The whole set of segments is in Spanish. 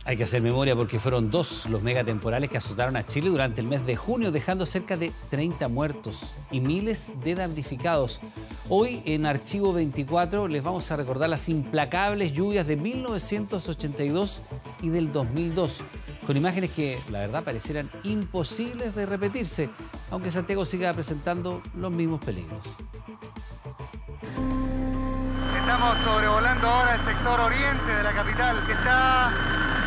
Hay que hacer memoria porque fueron 2 los megatemporales que azotaron a Chile durante el mes de junio, dejando cerca de 30 muertos y miles de damnificados. Hoy en Archivo 24 les vamos a recordar las implacables lluvias de 1982 y del 2002, con imágenes que la verdad parecieran imposibles de repetirse, aunque Santiago siga presentando los mismos peligros. Estamos sobrevolando ahora el sector oriente de la capital, que está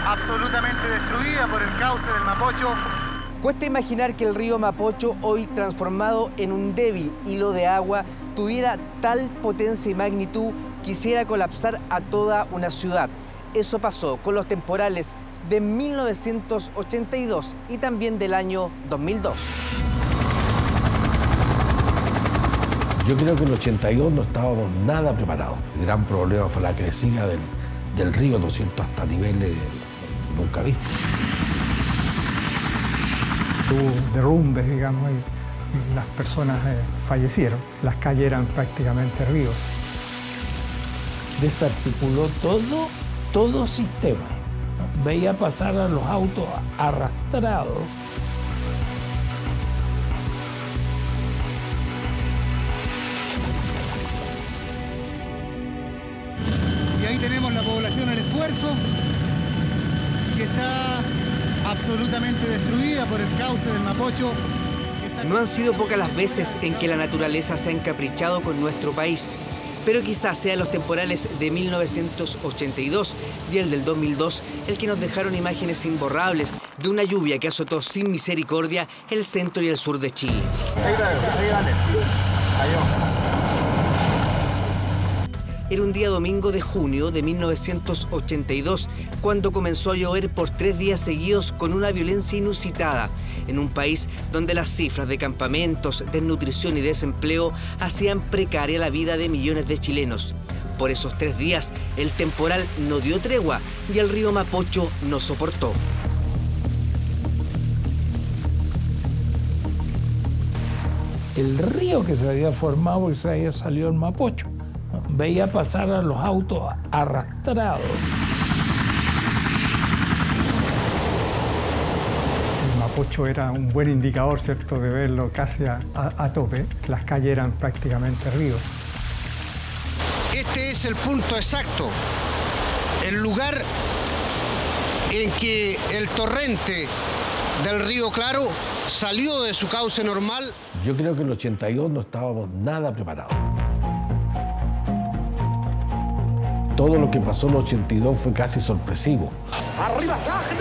absolutamente destruida por el cauce del Mapocho. Cuesta imaginar que el río Mapocho, hoy transformado en un débil hilo de agua, tuviera tal potencia y magnitud que hiciera colapsar a toda una ciudad. Eso pasó con los temporales de 1982 y también del año 2002. Yo creo que en el 82 no estábamos nada preparados. El gran problema fue la crecida del río, ¿no es cierto?, hasta niveles nunca vistos. Hubo derrumbes, digamos, y las personas fallecieron. Las calles eran prácticamente ríos. Desarticuló todo sistema. Veía pasar a los autos arrastrados. Y ahí tenemos la población El Esfuerzo, que está absolutamente destruida por el cauce del Mapocho. No han sido pocas las veces en que la naturaleza se ha encaprichado con nuestro país, pero quizás sean los temporales de 1982 y el del 2002 el que nos dejaron imágenes imborrables de una lluvia que azotó sin misericordia el centro y el sur de Chile. Era un día domingo de junio de 1982, cuando comenzó a llover por 3 días seguidos con una violencia inusitada, en un país donde las cifras de campamentos, desnutrición y desempleo hacían precaria la vida de millones de chilenos. Por esos 3 días, el temporal no dio tregua y el río Mapocho no soportó. El río que se había formado y se había salido el Mapocho. Veía pasar a los autos arrastrados. El Mapocho era un buen indicador, ¿cierto?, de verlo casi a tope. Las calles eran prácticamente ríos. Este es el punto exacto, el lugar en que el torrente del río Claro salió de su cauce normal. Yo creo que en el 82 no estábamos nada preparados. Todo lo que pasó en el 82 fue casi sorpresivo. ¡Arriba Wagner!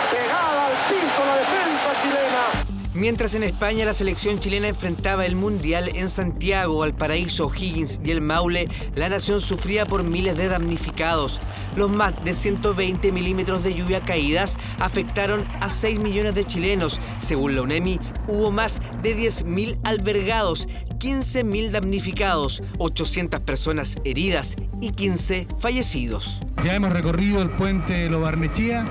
¡Pegada al piso la defensa chilena! Mientras en España la selección chilena enfrentaba el Mundial en Santiago, Valparaíso, O'Higgins y el Maule, la nación sufría por miles de damnificados. Los más de 120 milímetros de lluvia caídas afectaron a 6 millones de chilenos. Según la UNEMI, hubo más de 10.000 albergados, 15.000 damnificados, 800 personas heridas y 15 fallecidos. Ya hemos recorrido el puente Lo Barnechea,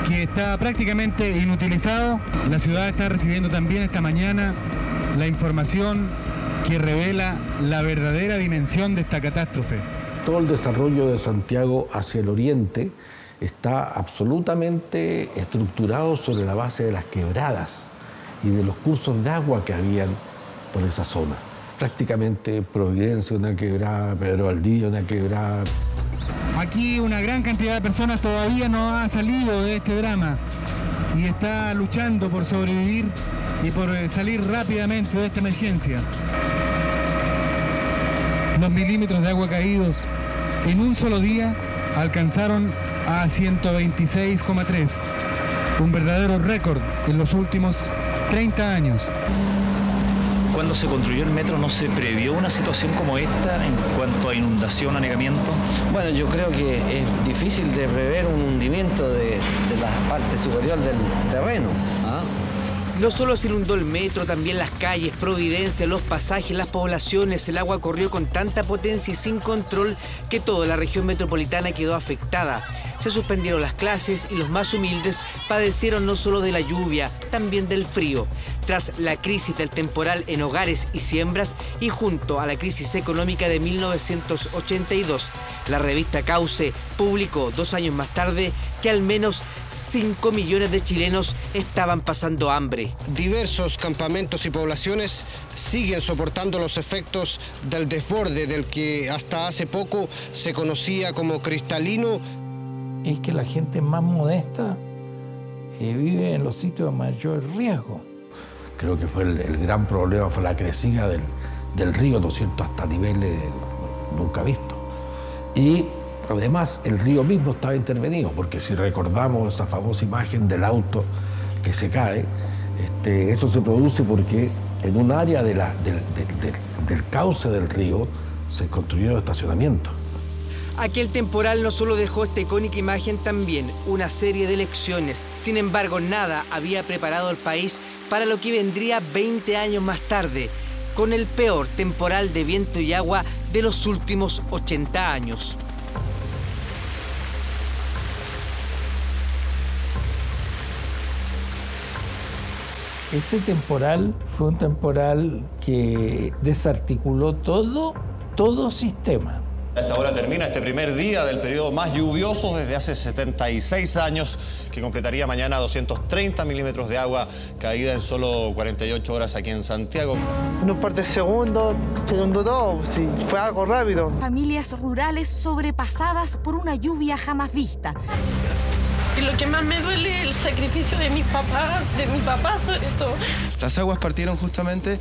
que está prácticamente inutilizado. La ciudad está recibiendo también esta mañana la información que revela la verdadera dimensión de esta catástrofe. Todo el desarrollo de Santiago hacia el oriente está absolutamente estructurado sobre la base de las quebradas y de los cursos de agua que habían por esa zona. Prácticamente Providencia, una quebrada, Pedro Valdivia, una quebrada. Aquí una gran cantidad de personas todavía no ha salido de este drama y está luchando por sobrevivir y por salir rápidamente de esta emergencia. Los milímetros de agua caídos en un solo día alcanzaron a 126,3, un verdadero récord en los últimos 30 años. Cuando se construyó el metro, ¿no se previó una situación como esta en cuanto a inundación, anegamiento? Bueno, yo creo que es difícil de prever un hundimiento de la parte superior del terreno. No solo se inundó el metro, también las calles, Providencia, los pasajes, las poblaciones. El agua corrió con tanta potencia y sin control que toda la región metropolitana quedó afectada. se suspendieron las clases y los más humildes padecieron no solo de la lluvia, también del frío. Tras la crisis del temporal en hogares y siembras y junto a la crisis económica de 1982, la revista Cauce publicó 2 años más tarde que al menos 5 millones de chilenos estaban pasando hambre. Diversos campamentos y poblaciones siguen soportando los efectos del desborde del que hasta hace poco se conocía como cristalino. Es que la gente más modesta vive en los sitios de mayor riesgo. Creo que fue el gran problema, fue la crecida del río, ¿no es cierto?, hasta niveles nunca vistos. Y además el río mismo estaba intervenido, porque si recordamos esa famosa imagen del auto que se cae, eso se produce porque en un área del cauce del río se construyeron estacionamientos. Aquel temporal no solo dejó esta icónica imagen, también una serie de lecciones. Sin embargo, nada había preparado al país para lo que vendría 20 años más tarde, con el peor temporal de viento y agua de los últimos 80 años. Ese temporal fue un temporal que desarticuló todo sistema. A esta hora termina este primer día del periodo más lluvioso desde hace 76 años, que completaría mañana 230 milímetros de agua caída en solo 48 horas aquí en Santiago. En un par de segundos se inundó todo, sí, fue algo rápido. Familias rurales sobrepasadas por una lluvia jamás vista. Y lo que más me duele es el sacrificio de mi papá sobre todo. Las aguas partieron justamente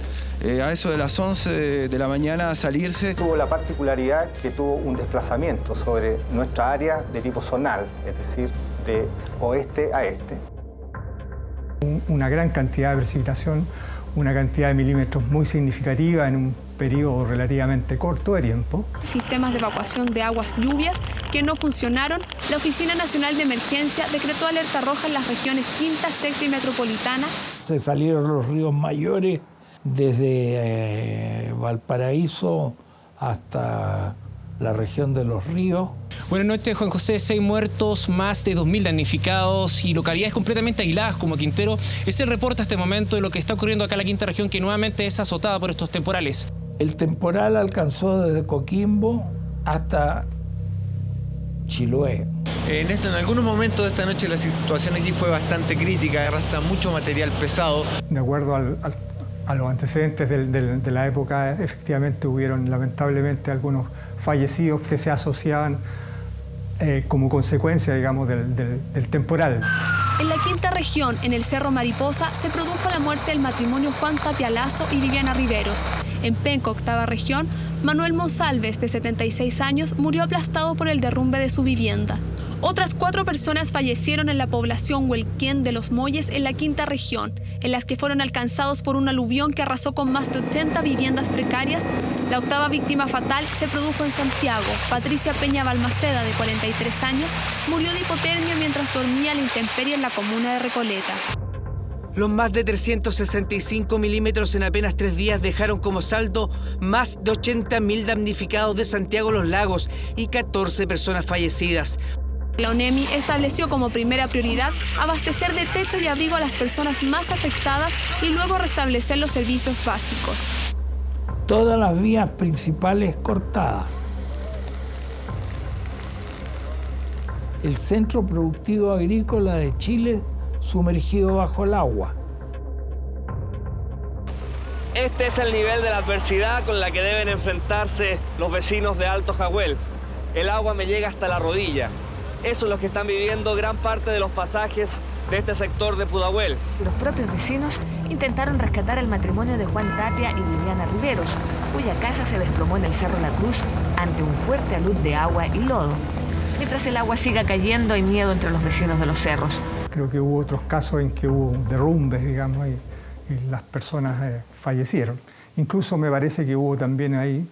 a eso de las 11 de la mañana a salirse. Tuvo la particularidad que tuvo un desplazamiento sobre nuestra área de tipo zonal, es decir, de oeste a este. Una gran cantidad de precipitación, una cantidad de milímetros muy significativa en un periodo relativamente corto de tiempo. Sistemas de evacuación de aguas lluvias que no funcionaron, la Oficina Nacional de Emergencia decretó alerta roja en las regiones Quinta, Sexta y Metropolitana. Se salieron los ríos mayores desde Valparaíso hasta la región de Los Ríos. Buenas noches, Juan José. 6 muertos, más de 2.000 damnificados y localidades completamente aisladas como Quintero. Es el reporte a este momento de lo que está ocurriendo acá en la quinta región, que nuevamente es azotada por estos temporales. El temporal alcanzó desde Coquimbo hasta Chiloé. En algunos momentos de esta noche la situación aquí fue bastante crítica, arrastra mucho material pesado. De acuerdo a los antecedentes de la época, efectivamente hubieron lamentablemente algunos fallecidos que se asociaban como consecuencia, digamos, del temporal. En la quinta región, en el Cerro Mariposa, se produjo la muerte del matrimonio Juan Tapia Lazo y Viviana Riveros. En Penco, octava región, Manuel Monsalves, de 76 años, murió aplastado por el derrumbe de su vivienda. Otras 4 personas fallecieron en la población Huelquén de Los Molles, en la quinta región, en las que fueron alcanzados por un aluvión que arrasó con más de 80 viviendas precarias. La octava víctima fatal se produjo en Santiago. Patricia Peña Balmaceda, de 43 años, murió de hipotermia mientras dormía a la intemperie en la comuna de Recoleta. Los más de 365 milímetros en apenas 3 días dejaron como saldo más de 80.000 damnificados de Santiago Los Lagos y 14 personas fallecidas. La ONEMI estableció como primera prioridad abastecer de techo y abrigo a las personas más afectadas y luego restablecer los servicios básicos. Todas las vías principales cortadas. El Centro Productivo Agrícola de Chile sumergido bajo el agua. Este es el nivel de la adversidad con la que deben enfrentarse los vecinos de Alto Jahuel. El agua me llega hasta la rodilla. Eso es lo que están viviendo gran parte de los pasajes de este sector de Pudahuel. Los propios vecinos intentaron rescatar al matrimonio de Juan Tapia y Viviana Riveros, cuya casa se desplomó en el Cerro La Cruz ante un fuerte alud de agua y lodo. Mientras el agua siga cayendo, hay miedo entre los vecinos de los cerros. Creo que hubo otros casos en que hubo derrumbes, digamos, y las personas fallecieron. Incluso me parece que hubo también ahí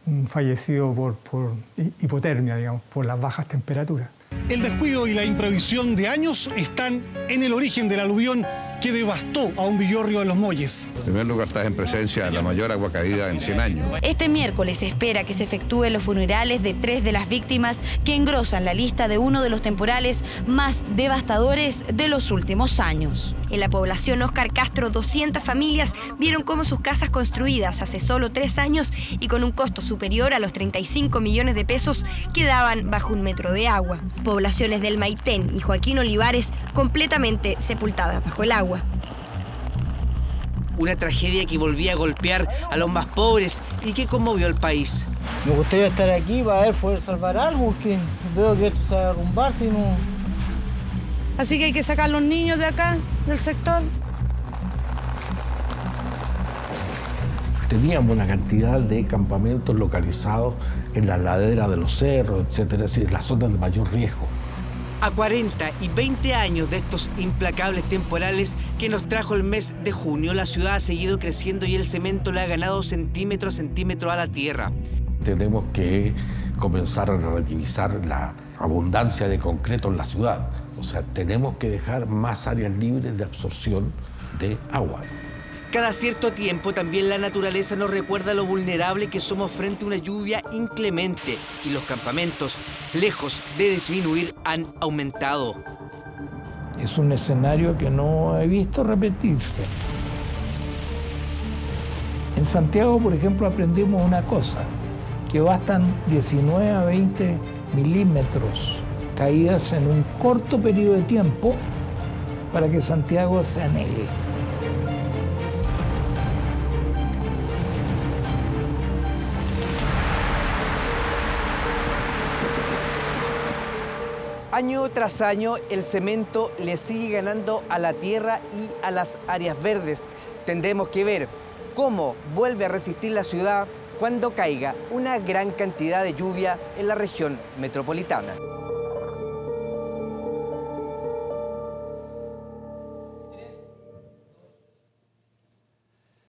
un fallecido por hipotermia, digamos, por las bajas temperaturas. El descuido y la imprevisión de años están en el origen del aluvión que devastó a un Villorrio de los Molles. En primer lugar, estás en presencia de la mayor agua caída en 100 años. Este miércoles se espera que se efectúen los funerales de 3 de las víctimas que engrosan la lista de uno de los temporales más devastadores de los últimos años. En la población Óscar Castro, 200 familias vieron cómo sus casas construidas hace solo 3 años y con un costo superior a los 35 millones de pesos quedaban bajo 1 metro de agua. Poblaciones del Maitén y Joaquín Olivares completamente sepultadas bajo el agua. Una tragedia que volvía a golpear a los más pobres y que conmovió al país. Me gustaría estar aquí para poder salvar algo, porque veo que esto se va a derrumbar, si no... Así que hay que sacar a los niños de acá, del sector. Teníamos una cantidad de campamentos localizados en las laderas de los cerros, etcétera, es decir, las zonas de mayor riesgo. A 40 y 20 años de estos implacables temporales que nos trajo el mes de junio, la ciudad ha seguido creciendo y el cemento le ha ganado centímetro a centímetro a la tierra. Tenemos que comenzar a relativizar la abundancia de concreto en la ciudad. O sea, tenemos que dejar más áreas libres de absorción de agua. Cada cierto tiempo también la naturaleza nos recuerda lo vulnerable que somos frente a una lluvia inclemente y los campamentos, lejos de disminuir, han aumentado. Es un escenario que no he visto repetirse. En Santiago, por ejemplo, aprendimos una cosa, que bastan 19 a 20 milímetros caídas en un corto periodo de tiempo para que Santiago se anegue. Año tras año, el cemento le sigue ganando a la tierra y a las áreas verdes. Tendremos que ver cómo vuelve a resistir la ciudad cuando caiga una gran cantidad de lluvia en la región metropolitana.